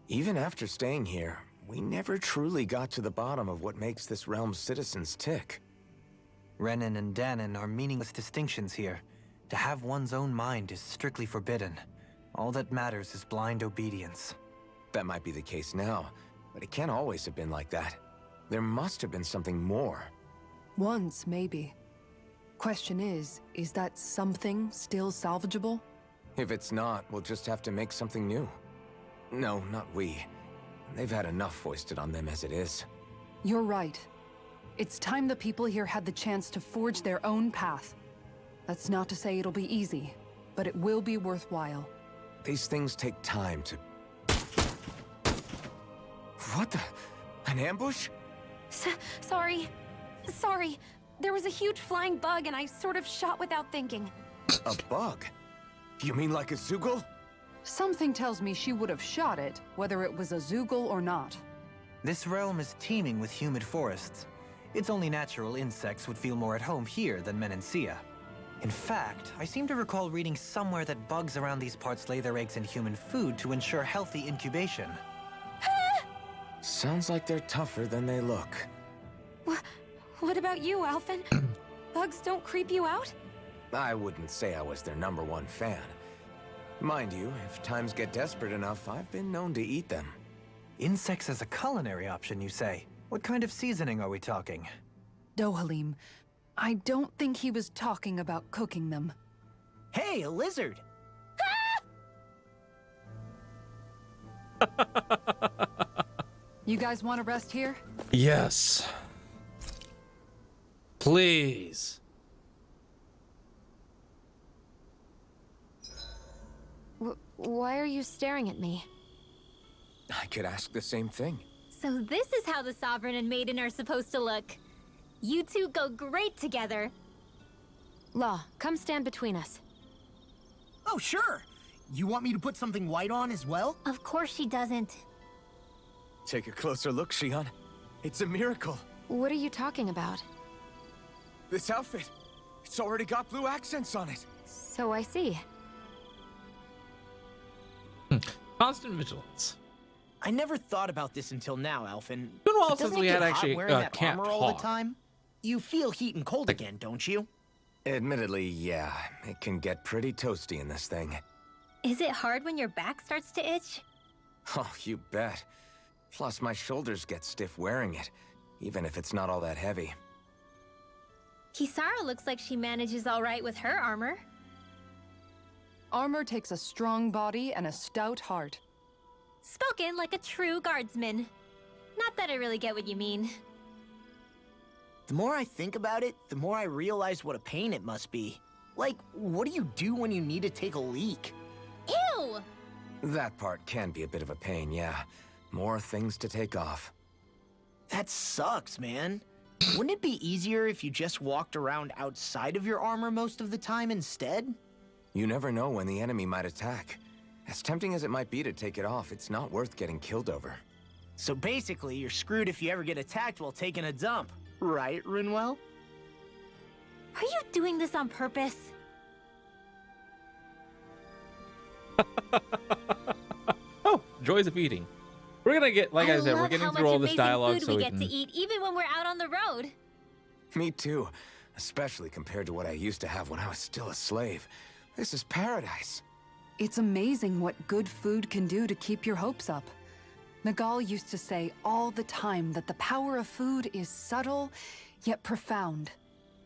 Even after staying here, we never truly got to the bottom of what makes this realm's citizens tick. Renan and Danon are meaningless distinctions here. To have one's own mind is strictly forbidden. All that matters is blind obedience. That might be the case now, but it can't always have been like that. There must have been something more. Once, maybe. Question is that something still salvageable? If it's not, we'll just have to make something new. No, not we. They've had enough foisted on them as it is. You're right. It's time the people here had the chance to forge their own path. That's not to say it'll be easy, but it will be worthwhile. These things take time to... What the... An ambush? Sorry. Sorry. There was a huge flying bug and I sort of shot without thinking. A bug? You mean like a Zoogle? Something tells me she would have shot it, whether it was a Zoogle or not. This realm is teeming with humid forests. It's only natural insects would feel more at home here than Menancia. In fact, I seem to recall reading somewhere that bugs around these parts lay their eggs in human food to ensure healthy incubation. Sounds like they're tougher than they look. What about you, Alphen? Bugs don't creep you out? I wouldn't say I was their #1 fan. Mind you, if times get desperate enough, I've been known to eat them. Insects as a culinary option, you say? What kind of seasoning are we talking? Dohalim, I don't think he was talking about cooking them. Hey, a lizard! You guys want to rest here? Yes. Please. Why are you staring at me? I could ask the same thing. So this is how the Sovereign and Maiden are supposed to look. You two go great together. Law, come stand between us. Oh, sure. You want me to put something white on as well? Of course she doesn't. Take a closer look, Shion. It's a miracle. What are you talking about? This outfit, it's already got blue accents on it. So I see. Constant vigilance. I never thought about this until now, Alphen. It's been a while But since doesn't we it had get hot actually wearing that can't armor all the talk. time? You feel heat and cold again, don't you? Admittedly, yeah, it can get pretty toasty in this thing. Is it hard when your back starts to itch? Oh, you bet. Plus, my shoulders get stiff wearing it, even if it's not all that heavy. Kisara looks like she manages all right with her armor. Armor takes a strong body and a stout heart. Spoken like a true guardsman. Not that I really get what you mean. The more I think about it, the more I realize what a pain it must be. Like, what do you do when you need to take a leak? Ew! That part can be a bit of a pain, yeah. More things to take off. That sucks, man. Wouldn't it be easier if you just walked around outside of your armor most of the time instead? You never know when the enemy might attack. As tempting as it might be to take it off, it's not worth getting killed over. So basically, you're screwed if you ever get attacked while taking a dump. Right, Rinwell? Are you doing this on purpose? Oh, joys of eating. We're gonna get, like I said, we're getting through all this dialogue so we we get can... to eat even when we're out on the road. Me too, especially compared to what I used to have when I was still a slave. This is paradise. It's amazing what good food can do to keep your hopes up. Nagal used to say all the time that the power of food is subtle, yet profound.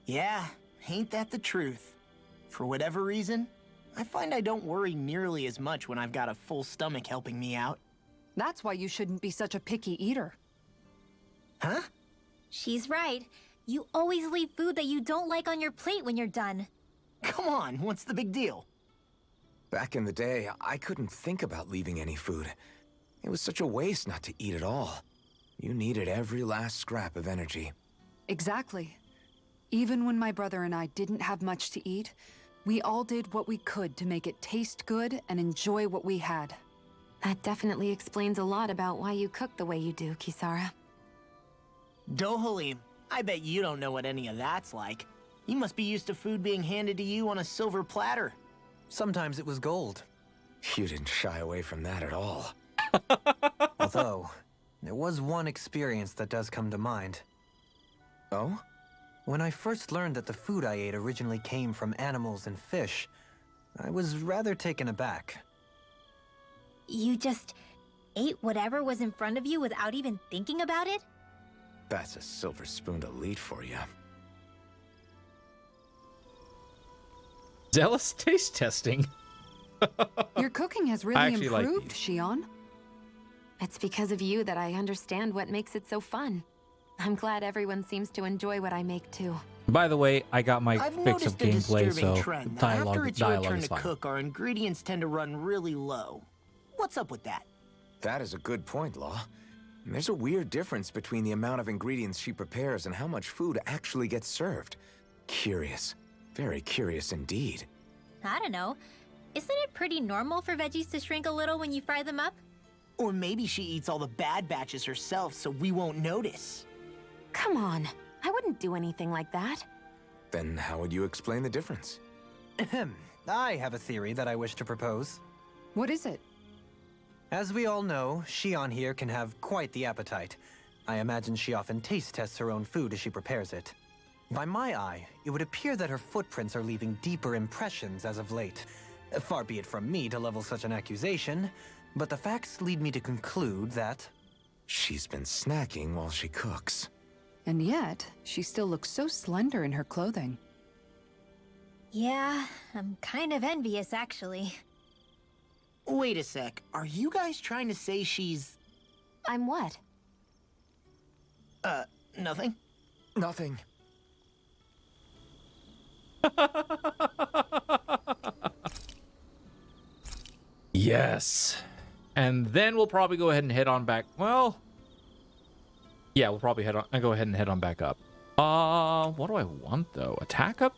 Yeah, ain't that the truth? For whatever reason, I find I don't worry nearly as much when I've got a full stomach helping me out. That's why you shouldn't be such a picky eater. Huh? She's right. You always leave food that you don't like on your plate when you're done. Come on, what's the big deal? Back in the day, I couldn't think about leaving any food. It was such a waste not to eat at all. You needed every last scrap of energy. Exactly. Even when my brother and I didn't have much to eat, we all did what we could to make it taste good and enjoy what we had. That definitely explains a lot about why you cook the way you do, Kisara. Dohalim, I bet you don't know what any of that's like. You must be used to food being handed to you on a silver platter. Sometimes it was gold. You didn't shy away from that at all. Although, there was one experience that does come to mind. Oh? When I first learned that the food I ate originally came from animals and fish, I was rather taken aback. You just ate whatever was in front of you without even thinking about it? That's a silver spoon elite for you. Zealous taste testing. Your cooking has I really actually like improved, these. Shion. It's because of you that I understand what makes it so fun. I'm glad everyone seems to enjoy what I make too. By the way, I got my I've fix of noticed a gameplay, disturbing so trend that after dialogue it's your turn is to fine. cook, our ingredients tend to run really low. What's up with that? That is a good point, Law. There's a weird difference between the amount of ingredients she prepares and how much food actually gets served. Curious. Very curious indeed. I don't know. Isn't it pretty normal for veggies to shrink a little when you fry them up? Or maybe she eats all the bad batches herself so we won't notice. Come on, I wouldn't do anything like that. Then how would you explain the difference? Ahem. I have a theory that I wish to propose. What is it? As we all know, Shion here can have quite the appetite. I imagine she often taste tests her own food as she prepares it. By my eye, it would appear that her footprints are leaving deeper impressions as of late. Far be it from me to level such an accusation, but the facts lead me to conclude that... She's been snacking while she cooks. And yet, she still looks so slender in her clothing. Yeah, I'm kind of envious actually. Wait a sec, are you guys trying to say she's... I'm what? Nothing? Nothing. Yes. And then we'll probably go ahead and head on back. Well, yeah, we'll probably go ahead and head on back up. What do I want though? Attack up?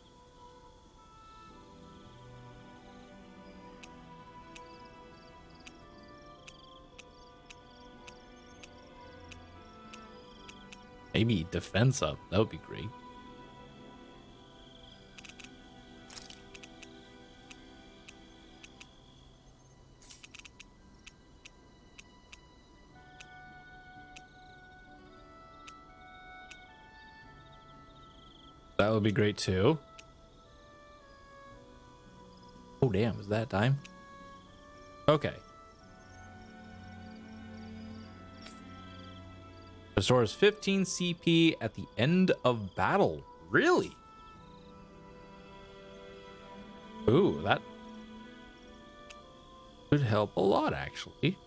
Maybe defense up. That would be great. That would be great too. Oh damn, is that time? Okay. Restores 15 CP at the end of battle. Really? Ooh, that could help a lot actually.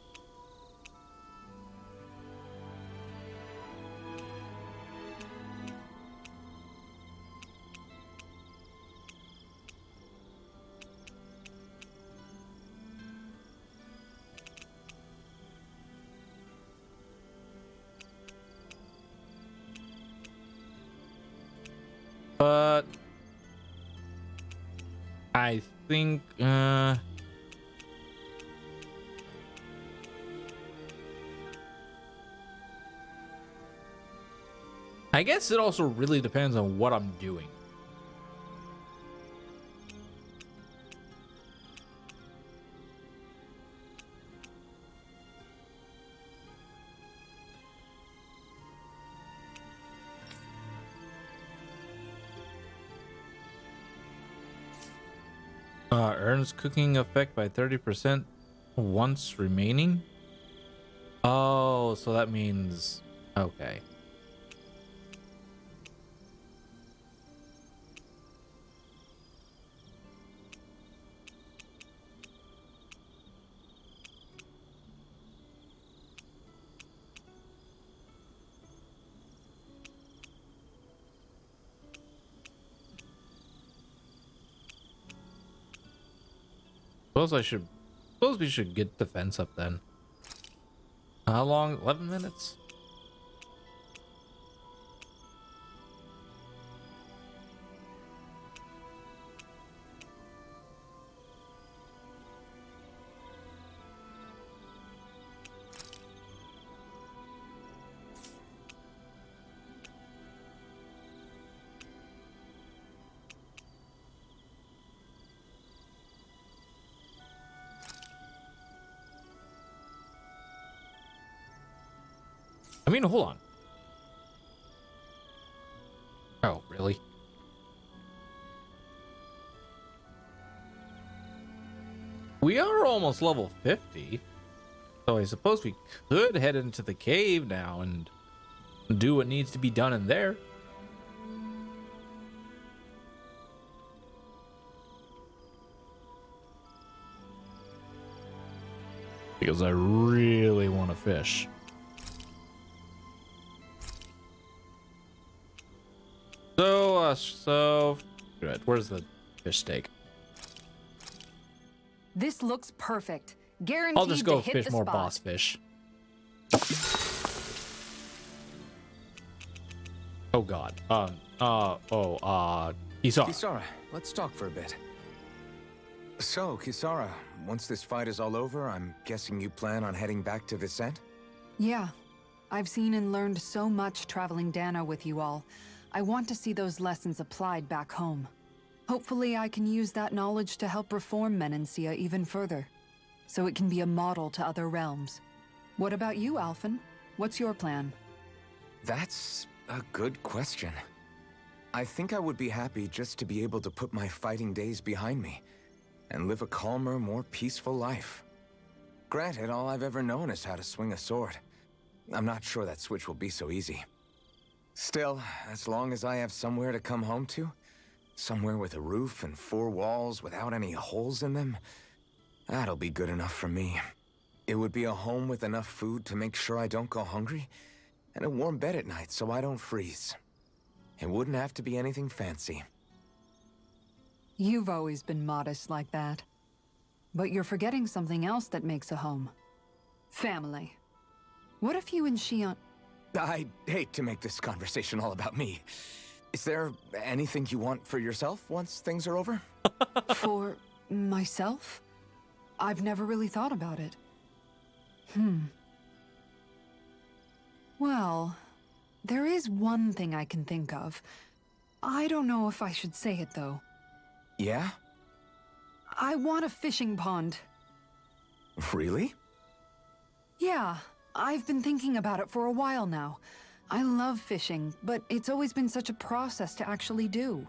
But I think I guess it also really depends on what I'm doing. Earns cooking effect by 30% once remaining. Oh, so that means okay. Suppose we should get defense up then. How long? 11 minutes? I mean, hold on. Oh, really? We are almost level 50. So I suppose we could head into the cave now and do what needs to be done in there. Because I really want to fish. So good. Where's the fish steak? This looks perfect. Guaranteed I'll just go to hit fish the more spot. boss fish. Oh God. Kisara. Kisara, let's talk for a bit. So, Kisara, once this fight is all over, I'm guessing you plan on heading back to Vicente? Yeah. I've seen and learned so much traveling Dano with you all. I want to see those lessons applied back home. Hopefully I can use that knowledge to help reform Menancia even further, so it can be a model to other realms. What about you, Alphen? What's your plan? That's a good question. I think I would be happy just to be able to put my fighting days behind me and live a calmer, more peaceful life. Granted, all I've ever known is how to swing a sword. I'm not sure that switch will be so easy. Still, as long as I have somewhere to come home to, somewhere with a roof and 4 walls without any holes in them, that'll be good enough for me. It would be a home with enough food to make sure I don't go hungry, and a warm bed at night so I don't freeze. It wouldn't have to be anything fancy. You've always been modest like that. But you're forgetting something else that makes a home. Family. What if you and Shion... I'd hate to make this conversation all about me. Is there anything you want for yourself once things are over? For myself? I've never really thought about it. Well, there is one thing I can think of. I don't know if I should say it, though. Yeah? I want a fishing pond. Really? Yeah, I've been thinking about it for a while now. I love fishing, but it's always been such a process to actually do.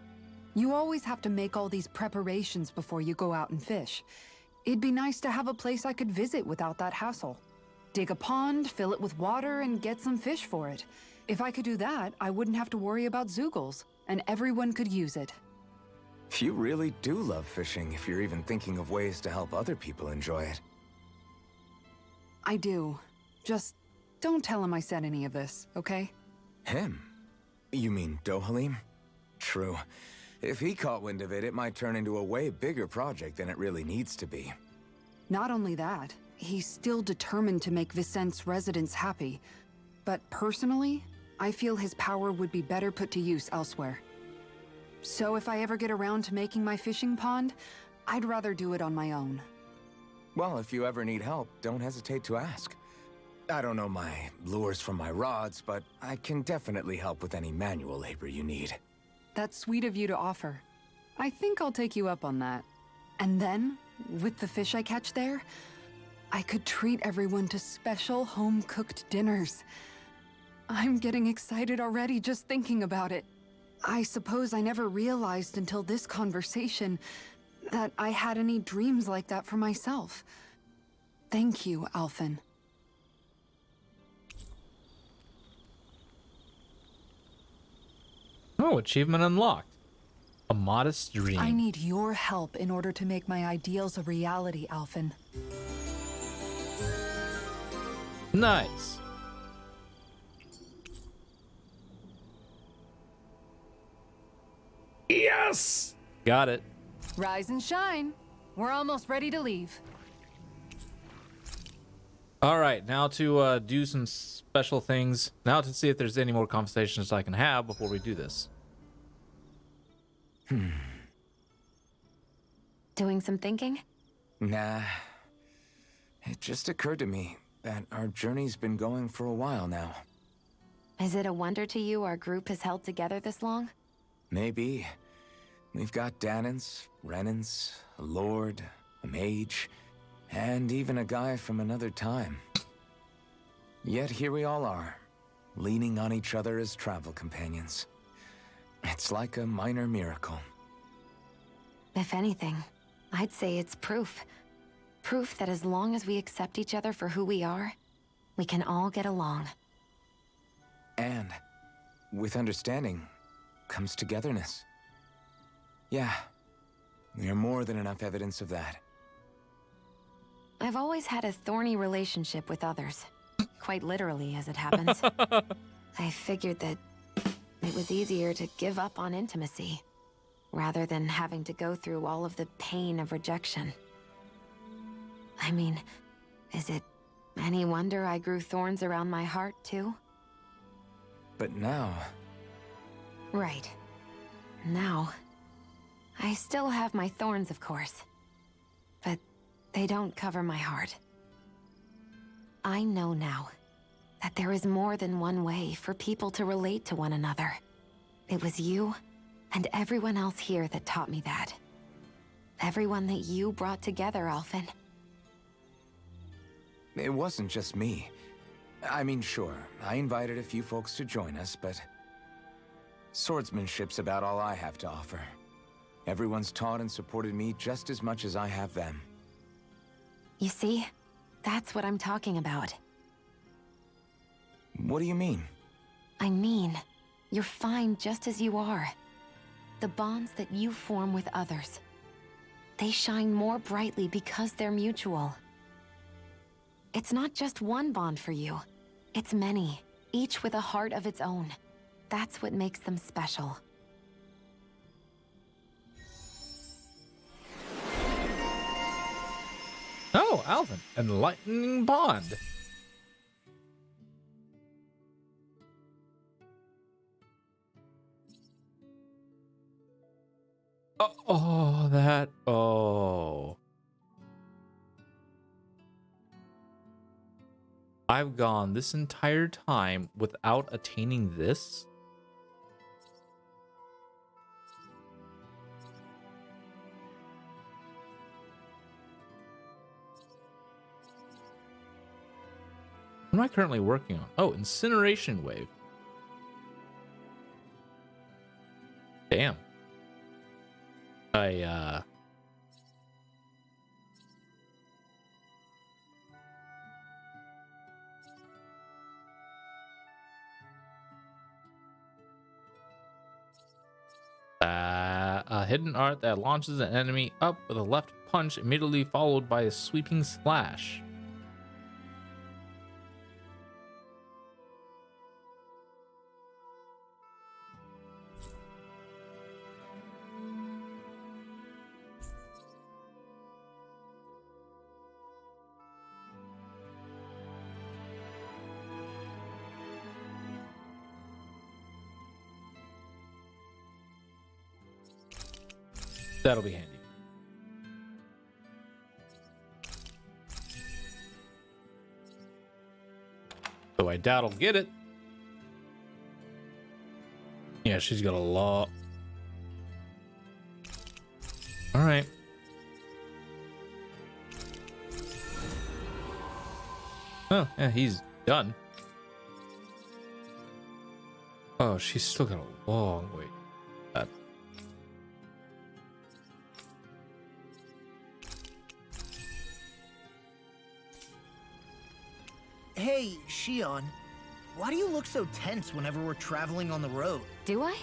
You always have to make all these preparations before you go out and fish. It'd be nice to have a place I could visit without that hassle. Dig a pond, fill it with water, and get some fish for it. If I could do that, I wouldn't have to worry about Zeugles, and everyone could use it. You really do love fishing if you're even thinking of ways to help other people enjoy it. I do. Just don't tell him I said any of this, okay? Him? You mean Dohalim? True. If he caught wind of it, it might turn into a way bigger project than it really needs to be. Not only that, he's still determined to make Vicente's residents happy. But personally, I feel his power would be better put to use elsewhere. So if I ever get around to making my fishing pond, I'd rather do it on my own. Well, if you ever need help, don't hesitate to ask. I don't know my lures from my rods, but I can definitely help with any manual labor you need. That's sweet of you to offer. I think I'll take you up on that. And then, with the fish I catch there, I could treat everyone to special home-cooked dinners. I'm getting excited already just thinking about it. I suppose I never realized until this conversation that I had any dreams like that for myself. Thank you, Alphen. Oh, achievement unlocked. A modest dream. I need your help in order to make my ideals a reality, Alphen. Nice. Yes! Got it. Rise and shine. We're almost ready to leave. All right, now to do some special things. Now to see if there's any more conversations I can have before we do this. Doing some thinking? Nah. It just occurred to me that our journey's been going for a while now. Is it a wonder to you our group has held together this long? Maybe. We've got Danans, Renans, a lord, a mage, and even a guy from another time. Yet here we all are, leaning on each other as travel companions. It's like a minor miracle. If anything, I'd say it's proof. Proof that as long as we accept each other for who we are, we can all get along. And with understanding comes togetherness. Yeah, we are more than enough evidence of that. I've always had a thorny relationship with others. Quite literally, as it happens. I figured that it was easier to give up on intimacy, rather than having to go through all of the pain of rejection. I mean, is it any wonder I grew thorns around my heart, too? But now... Right. Now, I still have my thorns, of course. But they don't cover my heart. I know now that there is more than one way for people to relate to one another. It was you and everyone else here that taught me that. Everyone that you brought together, Alphen. It wasn't just me. I mean, sure, I invited a few folks to join us, but... swordsmanship's about all I have to offer. Everyone's taught and supported me just as much as I have them. You see? That's what I'm talking about. What do you mean? I mean, you're fine just as you are. The bonds that you form with others, they shine more brightly because they're mutual. It's not just one bond for you. It's many, each with a heart of its own. That's what makes them special. Oh, Alvin, enlightening bond. Oh, that. Oh. I've gone this entire time without attaining this? What am I currently working on? Oh, incineration wave. Damn. A hidden art that launches an enemy up with a left punch, immediately followed by a sweeping slash. That'll be handy. So I doubt I'll get it. Yeah, she's got a lot. All right. Oh, yeah, he's done. Oh, she's still got a long way. Hey, Shion. Why do you look so tense whenever we're traveling on the road? Do I?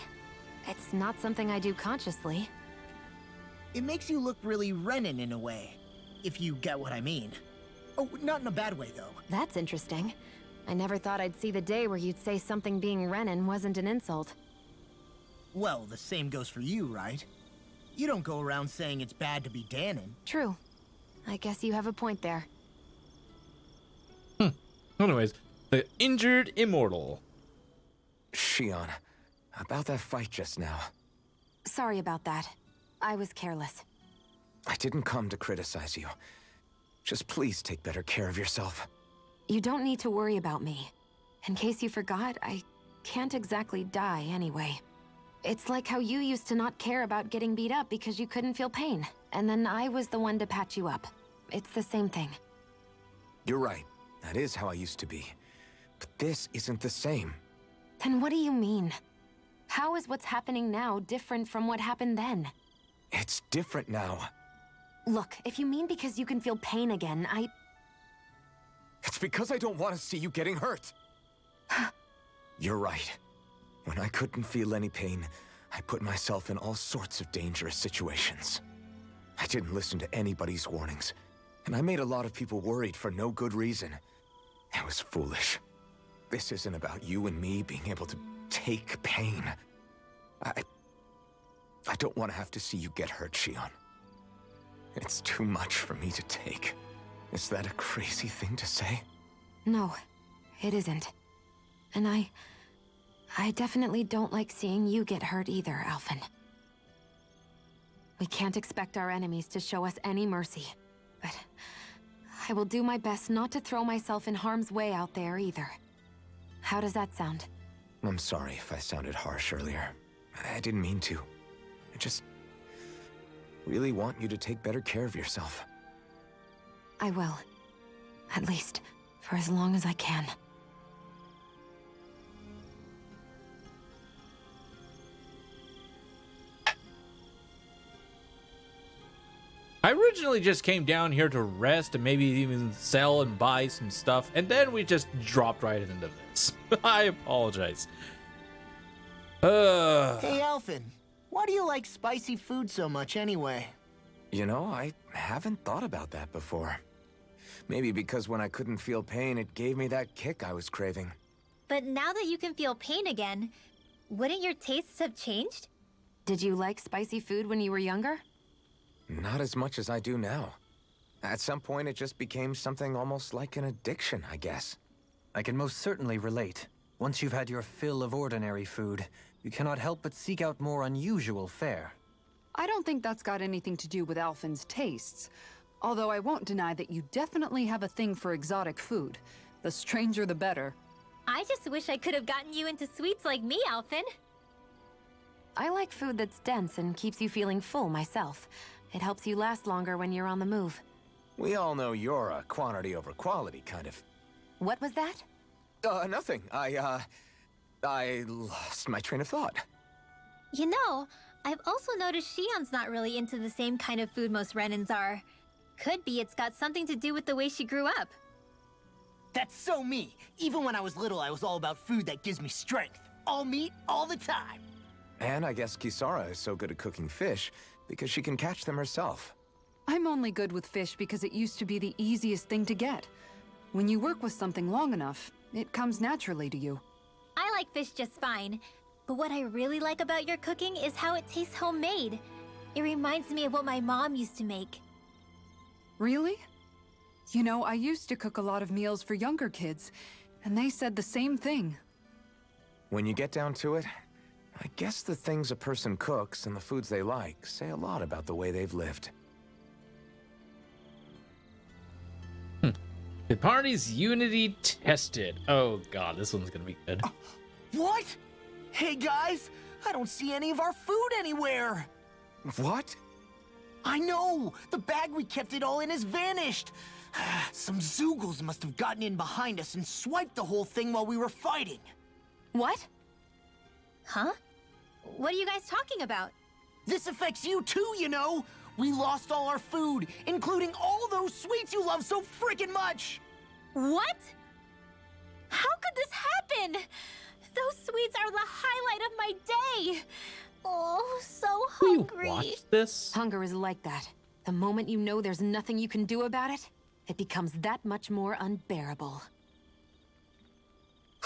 It's not something I do consciously. It makes you look really Renin in a way, if you get what I mean. Oh, not in a bad way, though. That's interesting. I never thought I'd see the day where you'd say something being Renin wasn't an insult. Well, the same goes for you, right? You don't go around saying it's bad to be Danon. True. I guess you have a point there. Anyways, the injured immortal. Shion, about that fight just now. Sorry about that. I was careless. I didn't come to criticize you. Just please take better care of yourself. You don't need to worry about me. In case you forgot, I can't exactly die anyway. It's like how you used to not care about getting beat up because you couldn't feel pain, and then I was the one to patch you up. It's the same thing. You're right. That is how I used to be. But this isn't the same. Then what do you mean? How is what's happening now different from what happened then? It's different now. Look, if you mean because you can feel pain again, It's because I don't want to see you getting hurt. You're right. When I couldn't feel any pain, I put myself in all sorts of dangerous situations. I didn't listen to anybody's warnings, and I made a lot of people worried for no good reason. It was foolish. This isn't about you and me being able to take pain. I don't want to have to see you get hurt, Shion. It's too much for me to take. Is that a crazy thing to say? No, it isn't. And I definitely don't like seeing you get hurt either, Alphen. We can't expect our enemies to show us any mercy, but I will do my best not to throw myself in harm's way out there either. How does that sound? I'm sorry if I sounded harsh earlier. I didn't mean to. I just really want you to take better care of yourself. I will. At least, for as long as I can. I originally just came down here to rest and maybe even sell and buy some stuff, and then we just dropped right into this. I apologize. Hey, Alphen, why do you like spicy food so much anyway? You know, I haven't thought about that before. Maybe because when I couldn't feel pain, it gave me that kick I was craving. But now that you can feel pain again, wouldn't your tastes have changed? Did you like spicy food when you were younger? Not as much as I do now. At some point, it just became something almost like an addiction, I guess. I can most certainly relate. Once you've had your fill of ordinary food, you cannot help but seek out more unusual fare. I don't think that's got anything to do with Alphen's tastes. Although I won't deny that you definitely have a thing for exotic food. The stranger the better. I just wish I could have gotten you into sweets like me, Alphen. I like food that's dense and keeps you feeling full myself. It helps you last longer when you're on the move. We all know you're a quantity over quality kind of... What was that? Nothing. I lost my train of thought. You know, I've also noticed Shion's not really into the same kind of food most Renans are. Could be it's got something to do with the way she grew up. That's so me. Even when I was little, I was all about food that gives me strength. All meat, all the time. And I guess Kisara is so good at cooking fish because she can catch them herself. I'm only good with fish because it used to be the easiest thing to get. When you work with something long enough, it comes naturally to you. I like fish just fine. But what I really like about your cooking is how it tastes homemade. It reminds me of what my mom used to make. Really? You know, I used to cook a lot of meals for younger kids, and they said the same thing. When you get down to it, I guess the things a person cooks and the foods they like say a lot about the way they've lived. The party's unity tested. Oh god, this one's gonna be good. What? Hey guys, I don't see any of our food anywhere. What? I know! The bag we kept it all in has vanished! Some Zoogles must have gotten in behind us and swiped the whole thing while we were fighting. What? Huh? What are you guys talking about? This affects you too, you know! We lost all our food, including all those sweets you love so freaking much! What? How could this happen? Those sweets are the highlight of my day! Oh, so Will you hungry. watch this? Hunger is like that. The moment you know there's nothing you can do about it, it becomes that much more unbearable.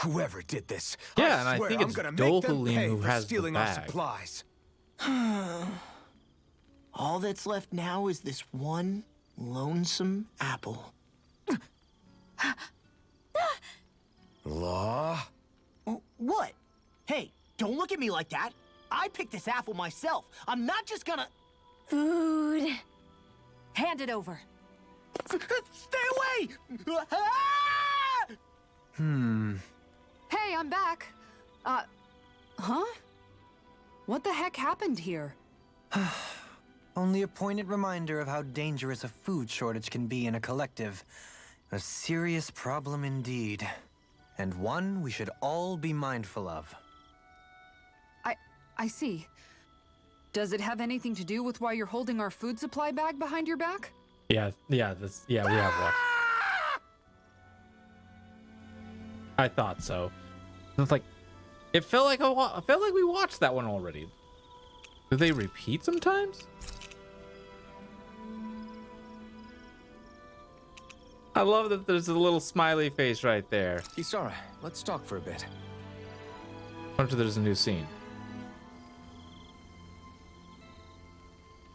Whoever did this, Yeah, and I swear think I'm it's gonna make them Dohalim pay who for has the stealing our bag. supplies. All that's left now is this one lonesome apple. Law? What? Hey, don't look at me like that. I picked this apple myself. I'm not just gonna... Food. Hand it over. Stay away! Hey, I'm back. Huh? What the heck happened here? Only a poignant reminder of how dangerous a food shortage can be in a collective. A serious problem indeed. and one we should all be mindful of. I see. Does it have anything to do with why you're holding our food supply bag behind your back? Yeah, we have one. I thought so. It's like, it felt like we watched that one already. Do they repeat sometimes? I love that there's a little smiley face right there. Kisara, let's talk for a bit. Wonder there's a new scene.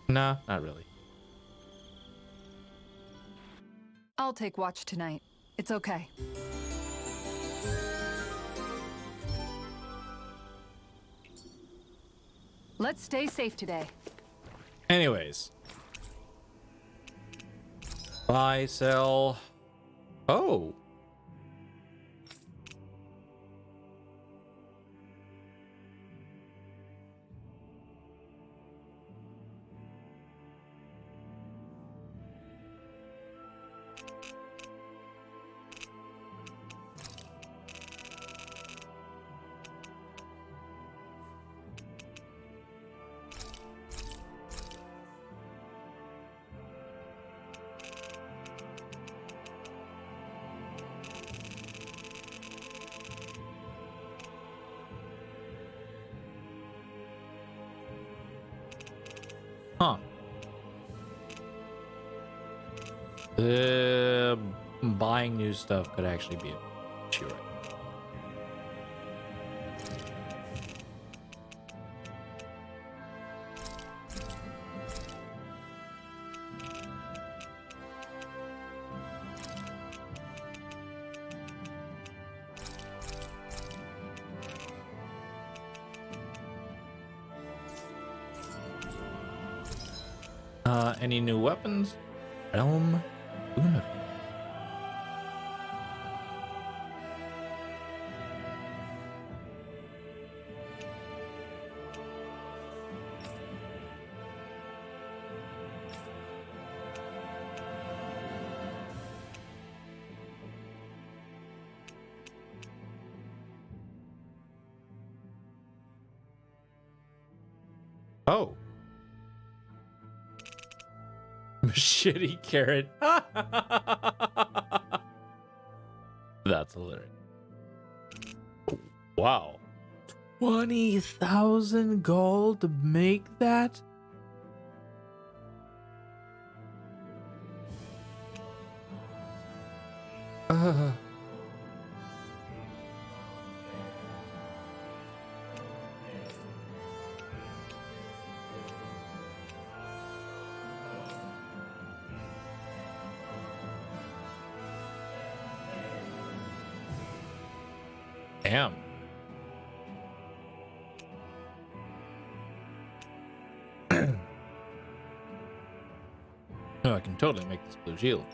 Nah, not really. I'll take watch tonight. It's okay. Let's stay safe today. Anyways. Buy, sell. Oh. Huh. Buying new stuff could actually be a issue, right? Any new weapons? Realm Universe. Oh. Shitty carrot. That's hilarious. Wow. 20,000 gold to make that? Damn. Oh, I can totally make this blue shield.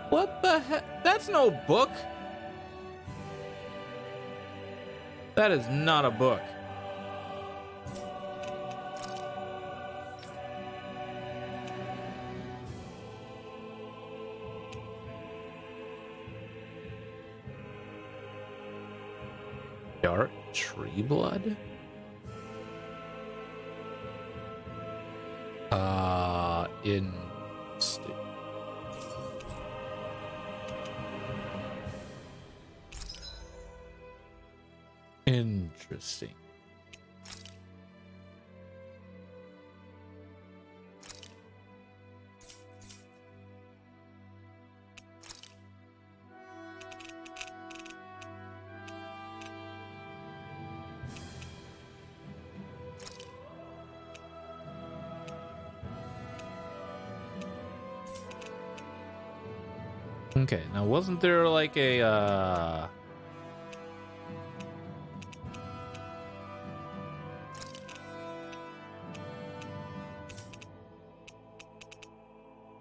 What the heck? That's no book. That is not a book. Dark tree blood? Interesting. Interesting. Okay, now wasn't there like a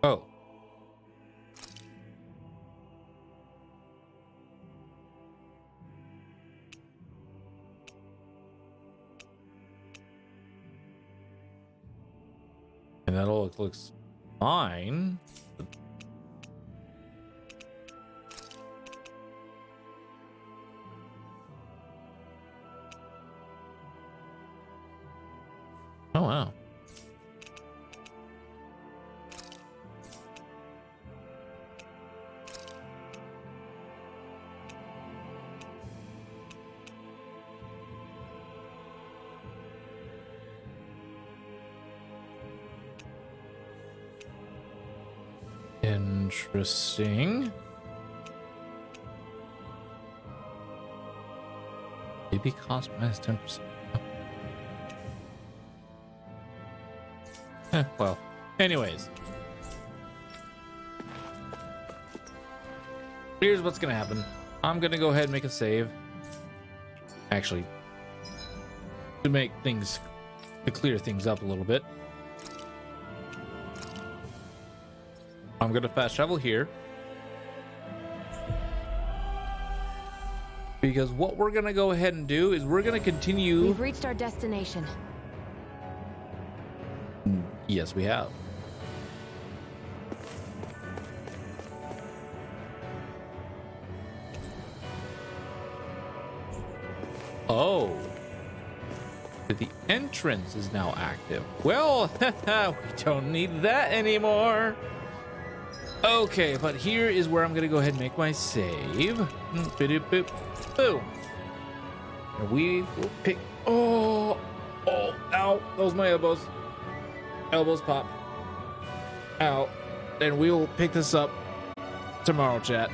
oh. And that all looks fine. Oh, wow. Interesting. Maybe cost minus 10%. Well, anyways. Here's what's gonna happen. I'm gonna go ahead and make a save. Actually, to clear things up a little bit. I'm gonna fast travel here. Because what we're gonna go ahead and do is we're gonna continue. We've reached our destination. Yes, we have. Oh. The entrance is now active. Well, we don't need that anymore. Okay, but here is where I'm gonna go ahead and make my save. Boom. And we will pick. Oh, ow! Those my elbows. Elbows pop. Ow. And we will pick this up tomorrow, chat.